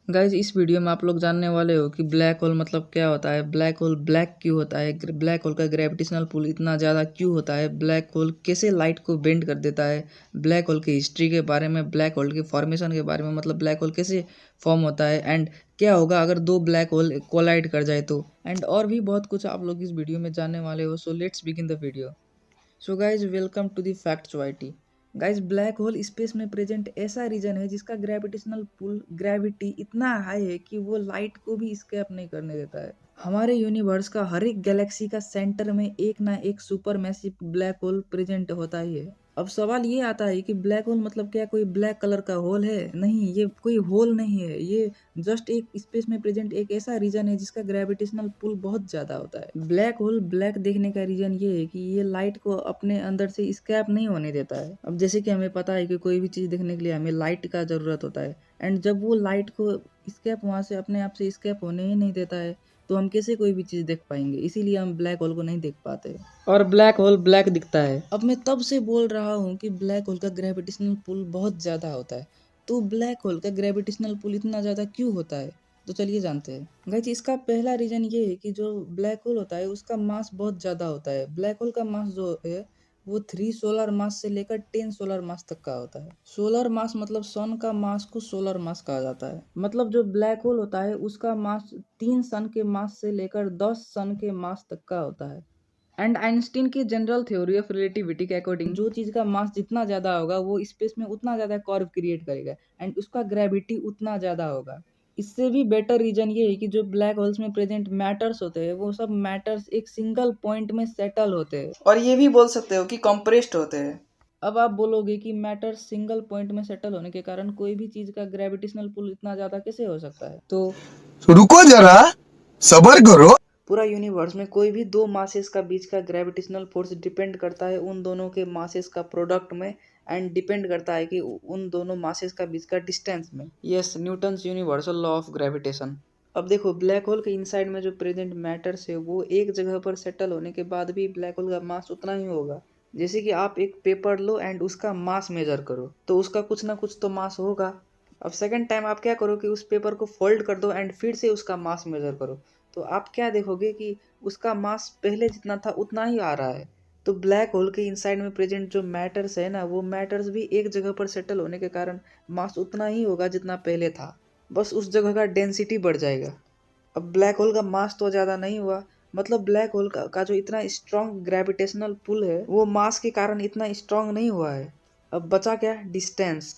Guys इस video में आप लोग जानने वाले हो कि ब्लैक होल मतलब क्या होता है, ब्लैक होल ब्लैक क्यों होता है, ब्लैक होल का ग्रेविटेशनल पुल इतना ज़्यादा क्यों होता है, ब्लैक होल कैसे लाइट को बेंड कर देता है, ब्लैक होल की हिस्ट्री के बारे में, ब्लैक होल के फॉर्मेशन के बारे में, मतलब ब्लैक होल कैसे फॉर्म होता है एंड क्या होगा अगर दो ब्लैक होल कोलाइड कर जाए तो, एंड और भी बहुत कुछ आप लोग इस वीडियो में जानने वाले हो। So let's begin the video. So guys welcome to the facts YT. Guys black hole space में प्रेजेंट ऐसा रीजन है जिसका ग्रेविटेशनल पुल ग्रेविटी इतना हाई है कि वो लाइट को भी स्केप नहीं करने देता है। हमारे यूनिवर्स का हर एक गैलेक्सी का सेंटर में एक ना एक super massive black whole present होता ही है। अब सवाल ये आता है कि ब्लैक होल मतलब क्या कोई ब्लैक कलर का होल है? नहीं, ये कोई होल नहीं है, ये जस्ट एक स्पेस में प्रेजेंट एक ऐसा रीजन है जिसका ग्रेविटेशनल पुल बहुत ज्यादा होता है। ब्लैक होल ब्लैक देखने का रीजन ये है कि ये लाइट को अपने अंदर से स्कैप नहीं होने देता है। अब जैसे कि हमें पता है कि कोई भी चीज देखने के लिए हमें लाइट का जरूरत होता है, एंड जब वो लाइट को स्कैप वहां से अपने आप से स्कैप होने ही नहीं देता है तो हम कैसे कोई भी चीज देख पाएंगे? इसीलिए हम ब्लैक होल को नहीं देख पाते और ब्लैक होल ब्लैक दिखता है। अब मैं तब से बोल रहा हूँ कि ब्लैक होल का ग्रेविटेशनल पुल बहुत ज्यादा होता है, तो ब्लैक होल का ग्रेविटेशनल पुल इतना ज्यादा क्यों होता है? तो चलिए जानते हैं। गाइस इसका पहला रीजन ये है कि जो ब्लैक होल होता है उसका मास बहुत ज्यादा होता है। ब्लैक होल का मास जो है वो 3 सोलर मास से लेकर 10 सोलर मास तक का होता है। सोलर मास मतलब सन का मास को सोलर मास कहा जाता है। मतलब जो ब्लैक होल होता है उसका मास 3 सन के मास से लेकर 10 सन के मास तक का होता है। एंड आइंस्टीन की जनरल थ्योरी ऑफ रिलेटिविटी के अकॉर्डिंग जो चीज का मास जितना ज्यादा होगा वो स्पेस में उतना ज्यादा कर्व क्रिएट करेगा एंड उसका ग्रेविटी उतना ज्यादा होगा। इससे भी बेटर रीजन ये है कि जो ब्लैक होल्स में प्रेजेंट मैटर्स होते हैं वो सब मैटर्स एक सिंगल पॉइंट में सेटल होते हैं, और ये भी बोल सकते हो कि कंप्रेस्ड होते हैं। अब आप बोलोगे कि मैटर सिंगल पॉइंट में सेटल होने के कारण कोई भी चीज का ग्रेविटेशनल पुल इतना ज्यादा कैसे हो सकता है? तो रुको जरा, सबर करो। पूरा यूनिवर्स में कोई भी दो मासेस का बीच का ग्रेविटेशनल फोर्स डिपेंड करता है उन दोनों के मासेस का प्रोडक्ट में, एंड डिपेंड करता है कि उन दोनों मासेस का बीच का डिस्टेंस में। Yes, Newton's universal law of gravitation. अब देखो ब्लैक होल के इनसाइड में जो प्रेजेंट मैटर्स है वो एक जगह पर सेटल होने के बाद भी ब्लैक होल का मास उतना ही होगा। जैसे कि आप एक पेपर लो एंड उसका मास मेजर करो तो उसका कुछ ना कुछ तो मास होगा। अब सेकंड टाइम आप क्या करो कि उस पेपर को फोल्ड कर दो एंड फिर से उसका मास मेजर करो, तो आप क्या देखोगे कि उसका मास पहले जितना था उतना ही आ रहा है। तो ब्लैक होल के इनसाइड में प्रेजेंट जो मैटर्स है ना वो मैटर्स भी एक जगह पर सेटल होने के कारण मास उतना ही होगा जितना पहले था, बस उस जगह का डेंसिटी बढ़ जाएगा। अब ब्लैक होल का मास तो ज़्यादा नहीं हुआ, मतलब ब्लैक होल का जो इतना स्ट्रॉन्ग ग्रेविटेशनल पुल है वो मास के कारण इतना स्ट्रॉन्ग नहीं हुआ है। अब बचा क्या? डिस्टेंस।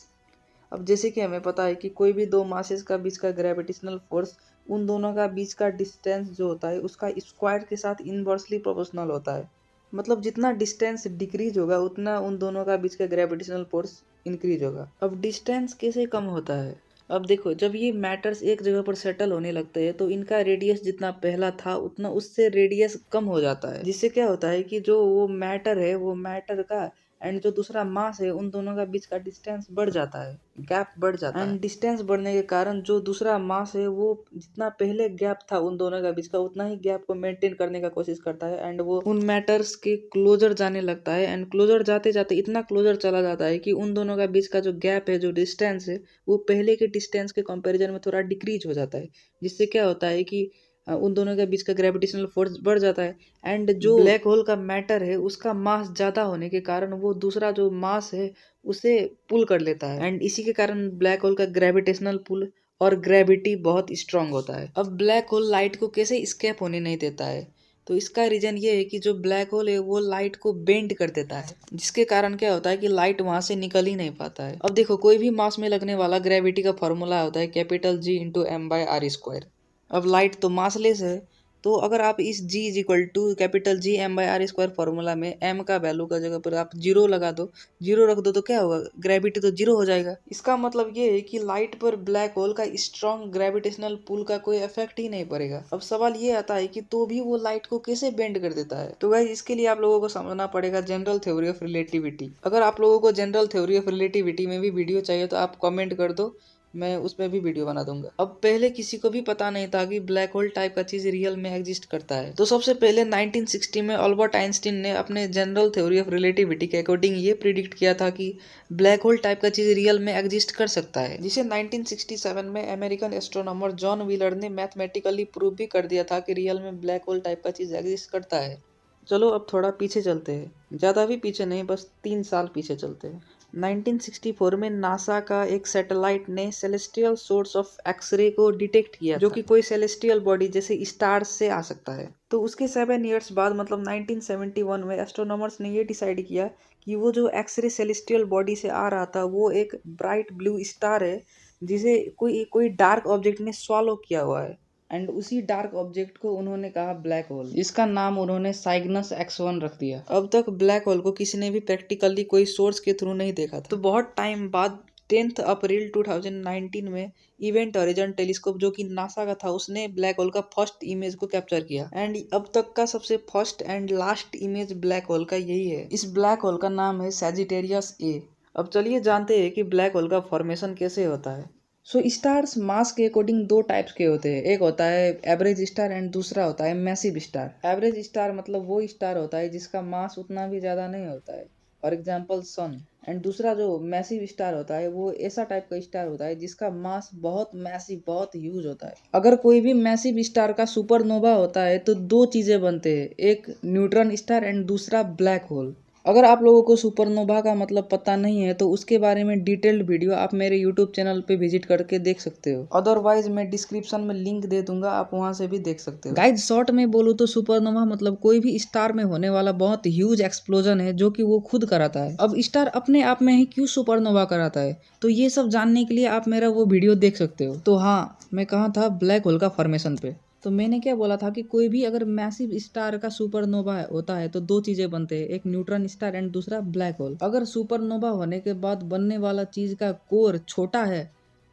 अब जैसे कि हमें पता है कि कोई भी दो मासेस का बीच का ग्रेविटेशनल फोर्स उन दोनों का बीच का डिस्टेंस जो होता है उसका स्क्वायर के साथ इनवर्सली प्रोपोर्शनल होता है। मतलब जितना डिस्टेंस डिक्रीज होगा उतना उन दोनों का बीच का ग्रेविटेशनल फोर्स इंक्रीज होगा। अब डिस्टेंस कैसे कम होता है? अब देखो जब ये मैटर्स एक जगह पर सेटल होने लगते हैं तो इनका रेडियस जितना पहला था उतना उससे रेडियस कम हो जाता है, जिससे क्या होता है कि जो वो मैटर है वो मैटर का एंड जो दूसरा मास है उन दोनों का बीच का डिस्टेंस बढ़ जाता है, गैप बढ़ जाता है। एंड डिस्टेंस बढ़ने के कारण जो दूसरा मास है वो जितना पहले गैप था उन दोनों का बीच का उतना ही गैप को मेंटेन करने का कोशिश करता है एंड वो उन मैटर्स के क्लोजर जाने लगता है, एंड क्लोजर जाते जाते इतना क्लोजर चला जाता है कि उन दोनों का बीच का जो गैप है, जो डिस्टेंस है, वो पहले के डिस्टेंस के कंपैरिजन में थोड़ा डिक्रीज हो जाता है, जिससे क्या होता है कि उन दोनों के बीच का ग्रेविटेशनल फोर्स बढ़ जाता है। एंड जो ब्लैक होल का मैटर है उसका मास ज़्यादा होने के कारण वो दूसरा जो मास है उसे पुल कर लेता है, एंड इसी के कारण ब्लैक होल का ग्रेविटेशनल पुल और ग्रेविटी बहुत स्ट्रांग होता है। अब ब्लैक होल लाइट को कैसे स्केप होने नहीं देता है? तो इसका रीजन ये है कि जो ब्लैक होल है वो लाइट को बेंड कर देता है, जिसके कारण क्या होता है कि लाइट वहां से निकल ही नहीं पाता है। अब देखो कोई भी मास में लगने वाला ग्रेविटी का फॉर्मूला होता है capital G into m by r square. अब लाइट तो मासलेस है, तो अगर आप इस G is equal to capital G m by r square formula में m का वैल्यू का जगह पर आप जीरो लगा दो, जीरो रख दो, तो क्या होगा? ग्रेविटी तो जीरो हो जाएगा। इसका मतलब ये है कि लाइट पर ब्लैक होल का स्ट्रॉन्ग ग्रेविटेशनल पुल का कोई इफेक्ट ही नहीं पड़ेगा। अब सवाल ये आता है कि तो भी वो लाइट को कैसे बेंड कर देता है? तो गाइस इसके लिए आप लोगों को समझना पड़ेगा जनरल थ्योरी ऑफ रिलेटिविटी। अगर आप लोगों को जनरल थ्योरी ऑफ रिलेटिविटी में भी वीडियो चाहिए तो आप कमेंट कर दो, मैं उस पर भी वीडियो बना दूंगा। अब पहले किसी को भी पता नहीं था कि ब्लैक होल टाइप का चीज रियल में एग्जिस्ट करता है। तो सबसे पहले 1960 में अल्बर्ट आइंस्टीन ने अपने जनरल थ्योरी ऑफ रिलेटिविटी के अकॉर्डिंग ये प्रिडिक्ट किया था कि ब्लैक होल टाइप का चीज रियल में एग्जिस्ट कर सकता है, जिसे 1967 में अमेरिकन एस्ट्रोनॉमर जॉन व्हीलर ने मैथमेटिकली प्रूव भी कर दिया था कि रियल में ब्लैक होल टाइप का चीज एग्जिस्ट करता है। चलो अब थोड़ा पीछे चलते हैं, ज़्यादा भी पीछे नहीं, बस 3 साल पीछे चलते हैं। 1964 में नासा का एक सैटेलाइट ने सेलेस्टियल सोर्स ऑफ एक्सरे को डिटेक्ट किया जो कि कोई सेलेस्टियल बॉडी जैसे स्टार्स से आ सकता है। तो उसके 7 ईयर्स बाद मतलब 1971 में एस्ट्रोनॉमर्स ने ये डिसाइड किया कि वो जो एक्सरे सेलेस्टियल बॉडी से आ रहा था वो एक ब्राइट ब्लू स्टार है जिसे कोई कोई डार्क ऑब्जेक्ट ने स्वॉलो किया हुआ है। एंड उसी डार्क ऑब्जेक्ट को उन्होंने कहा ब्लैक होल, जिसका नाम उन्होंने साइग्नस X1 रख दिया। अब तक ब्लैक होल को किसी ने भी प्रैक्टिकली कोई सोर्स के थ्रू नहीं देखा था। तो बहुत टाइम बाद 10 अप्रैल 2019 में इवेंट हॉरिजन टेलीस्कोप जो कि नासा का था उसने ब्लैक होल का फर्स्ट इमेज को कैप्चर किया। एंड अब तक का सबसे first and last image black hole का यही है। इस ब्लैक होल का नाम है सैजिटेरियस A। अब चलिए जानते हैं कि ब्लैक होल का फॉर्मेशन कैसे होता है। सो स्टार्स मास के अकॉर्डिंग 2 टाइप्स के होते हैं, एक होता है एवरेज स्टार एंड दूसरा होता है मैसिव स्टार। एवरेज स्टार मतलब वो स्टार होता है जिसका मास उतना भी ज़्यादा नहीं होता है, फॉर एग्जांपल सन। एंड दूसरा जो मैसिव स्टार होता है वो ऐसा टाइप का स्टार होता है जिसका मास बहुत मैसिव बहुत ह्यूज होता है। अगर कोई भी मैसिव स्टार का सुपरनोवा होता है तो 2 चीज़ें बनते हैं, एक न्यूट्रॉन स्टार एंड दूसरा ब्लैक होल। अगर आप लोगों को सुपरनोवा का मतलब पता नहीं है तो उसके बारे में डिटेल्ड वीडियो आप मेरे यूट्यूब चैनल पे विजिट करके देख सकते हो, अदरवाइज मैं डिस्क्रिप्शन में लिंक दे दूंगा, आप वहां से भी देख सकते हो। गाइस शॉर्ट में बोलूँ तो सुपरनोवा मतलब कोई भी स्टार में होने वाला बहुत ह्यूज एक्सप्लोजन है जो कि वो खुद कराता है। अब स्टार अपने आप में ही क्यों सुपरनोवा कराता है तो ये सब जानने के लिए आप मेरा वो वीडियो देख सकते हो। तो हाँ, मैं कहाँ था ब्लैक होल का फॉर्मेशन पे। तो मैंने क्या बोला था कि कोई भी अगर मैसिव स्टार का सुपरनोवा होता है तो 2 चीजें बनते हैं, एक न्यूट्रॉन स्टार एंड दूसरा ब्लैक होल। अगर सुपरनोवा होने के बाद बनने वाला चीज का कोर छोटा है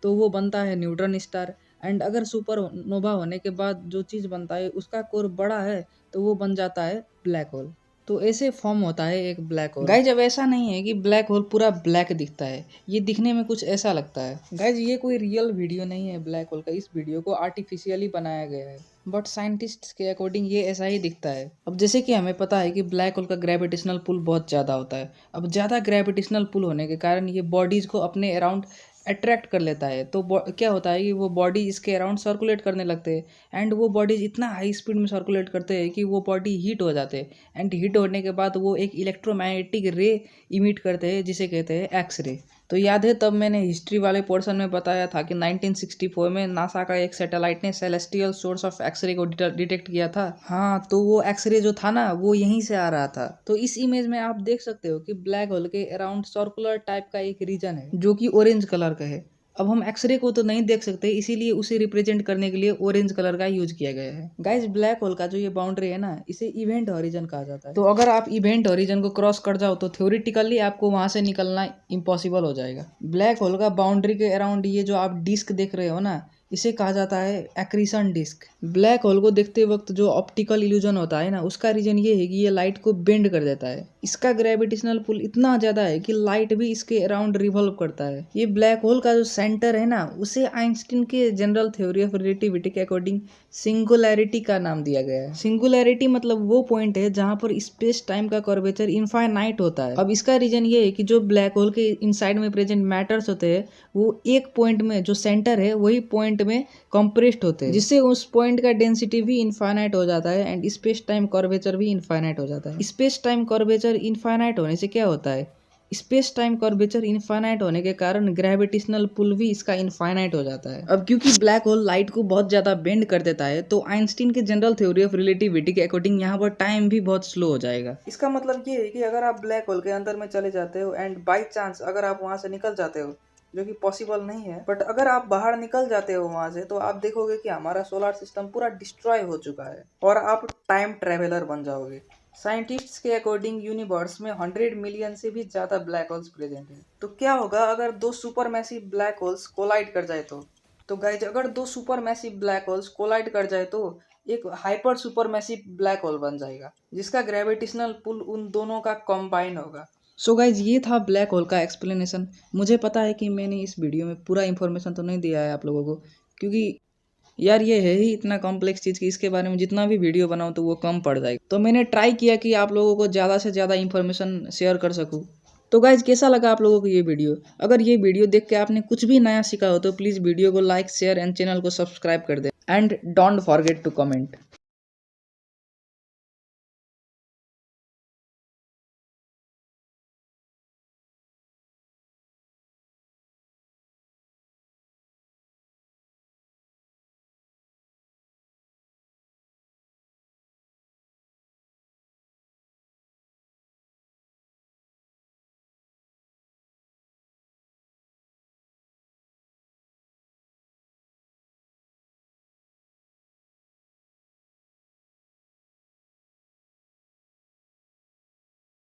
तो वो बनता है न्यूट्रॉन स्टार, एंड अगर सुपरनोवा होने के बाद जो चीज बनता है उसका कोर बड़ा है तो वो बन जाता है ब्लैक होल। तो ऐसे फॉर्म होता है एक ब्लैक होल। गाइज अब ऐसा नहीं है कि ब्लैक होल पूरा ब्लैक दिखता है, ये दिखने में कुछ ऐसा लगता है। गाइज ये कोई रियल वीडियो नहीं है ब्लैक होल का, इस वीडियो को आर्टिफिशियली बनाया गया है, बट साइंटिस्ट के अकॉर्डिंग ये ऐसा ही दिखता है। अब जैसे कि हमें पता है कि ब्लैक होल का ग्रेविटेशनल पुल बहुत ज़्यादा होता है। अब ज़्यादा ग्रेविटेशनल पुल होने के कारण ये बॉडीज़ को अपने अराउंड अट्रैक्ट कर लेता है। तो क्या होता है कि वो बॉडी इसके अराउंड सर्कुलेट करने लगते हैं एंड वो बॉडीज इतना हाई स्पीड में सर्कुलेट करते हैं कि वो बॉडी हीट हो जाते हैं एंड हीट होने के बाद वो एक इलेक्ट्रोमैग्नेटिक रे इमिट करते हैं जिसे कहते हैं एक्स-रे। तो याद है तब मैंने हिस्ट्री वाले पोर्शन में बताया था कि 1964 में नासा का एक सैटेलाइट ने सेलेस्टियल सोर्स ऑफ एक्सरे को डिटेक्ट किया था। हाँ, तो वो एक्सरे जो था ना वो यहीं से आ रहा था। तो इस इमेज में आप देख सकते हो कि ब्लैक होल के अराउंड सर्कुलर टाइप का एक रीजन है जो कि ऑरेंज कलर का है। अब हम एक्सरे को तो नहीं देख सकते इसीलिए उसे रिप्रेजेंट करने के लिए ऑरेंज कलर का यूज किया गया है। गाइस ब्लैक होल का जो ये बाउंड्री है ना इसे इवेंट हॉरिजन कहा जाता है। तो अगर आप इवेंट हॉरिजन को क्रॉस कर जाओ तो थ्योरेटिकली आपको वहां से निकलना इम्पॉसिबल हो जाएगा। ब्लैक होल का बाउंड्री के अराउंड ये जो आप डिस्क देख रहे हो ना इसे कहा जाता है एक्रीशन डिस्क। ब्लैक होल को देखते वक्त जो ऑप्टिकल इल्यूजन होता है ना उसका रीजन ये है कि ये लाइट को बेंड कर देता है। इसका ग्रेविटेशनल पुल इतना ज़्यादा है कि लाइट भी इसके अराउंड रिवॉल्व करता है। ये ब्लैक होल का जो सेंटर है ना उसे आइंस्टीन के जनरल थ्योरी ऑफ रिलेटिविटी के अकॉर्डिंग सिंगुलैरिटी का नाम दिया गया है। सिंगुलैरिटी मतलब वो पॉइंट है जहाँ पर स्पेस टाइम का कर्वेचर इनफाइनाइट होता है। अब इसका रीजन ये है कि जो ब्लैक होल के इनसाइड में प्रेजेंट मैटर्स होते हैं वो एक पॉइंट में जो सेंटर है वही पॉइंट में कंप्रेस्ड होते हैं, जिससे उस पॉइंट का डेंसिटी भी इनफाइनाइट हो जाता है एंड स्पेस टाइम कर्वेचर भी इनफाइनाइट हो जाता है। स्पेस टाइम कर्वेचर इनफाइनाइट होने से क्या होता है, स्पेस टाइम कर्वेचर इनफाइनाइट होने के कारण ग्रेविटेशनल पुल भी इसका इनफाइनाइट हो जाता है। अब क्योंकि ब्लैक होल लाइट को बहुत ज्यादा बेंड कर देता है तो आइंस्टीन के जनरल थ्योरी ऑफ रिलेटिविटी के अकॉर्डिंग यहाँ पर टाइम भी बहुत स्लो हो जाएगा। इसका मतलब ये है कि अगर आप ब्लैक होल के अंदर में चले जाते हो एंड बाई चांस अगर आप वहां से निकल जाते हो, जो कि पॉसिबल नहीं है, बट अगर आप बाहर निकल जाते हो वहां से तो आप देखोगे कि हमारा सोलर सिस्टम पूरा डिस्ट्रॉय हो चुका है और आप टाइम ट्रेवलर बन जाओगे। साइंटिस्ट्स के अकॉर्डिंग यूनिवर्स में 100 मिलियन से भी ज्यादा ब्लैक होल्स प्रेजेंट हैं। तो क्या होगा अगर 2 super massive black holes collide कर जाए तो गाइज अगर 2 super massive black holes collide कर जाए तो एक hyper super massive black hole बन जाएगा जिसका ग्रेविटेशनल पुल उन दोनों का कंबाइन होगा। सो गाइज ये था ब्लैक होल का एक्सप्लेनेशन। मुझे पता है कि मैंने इस वीडियो में पूरा इन्फॉर्मेशन तो नहीं दिया है आप लोगों को, क्योंकि यार ये है ही इतना कॉम्प्लेक्स चीज़ कि इसके बारे में जितना भी वीडियो बनाऊँ तो वो कम पड़ जाएगी। तो मैंने ट्राई किया कि आप लोगों को ज़्यादा से ज़्यादा इन्फॉर्मेशन शेयर कर सकूँ। तो गाइज कैसा लगा आप लोगों को ये वीडियो? अगर ये वीडियो देख के आपने कुछ भी नया सीखा हो तो प्लीज़ वीडियो को लाइक शेयर एंड चैनल को सब्सक्राइब कर दे and don't forget to comment.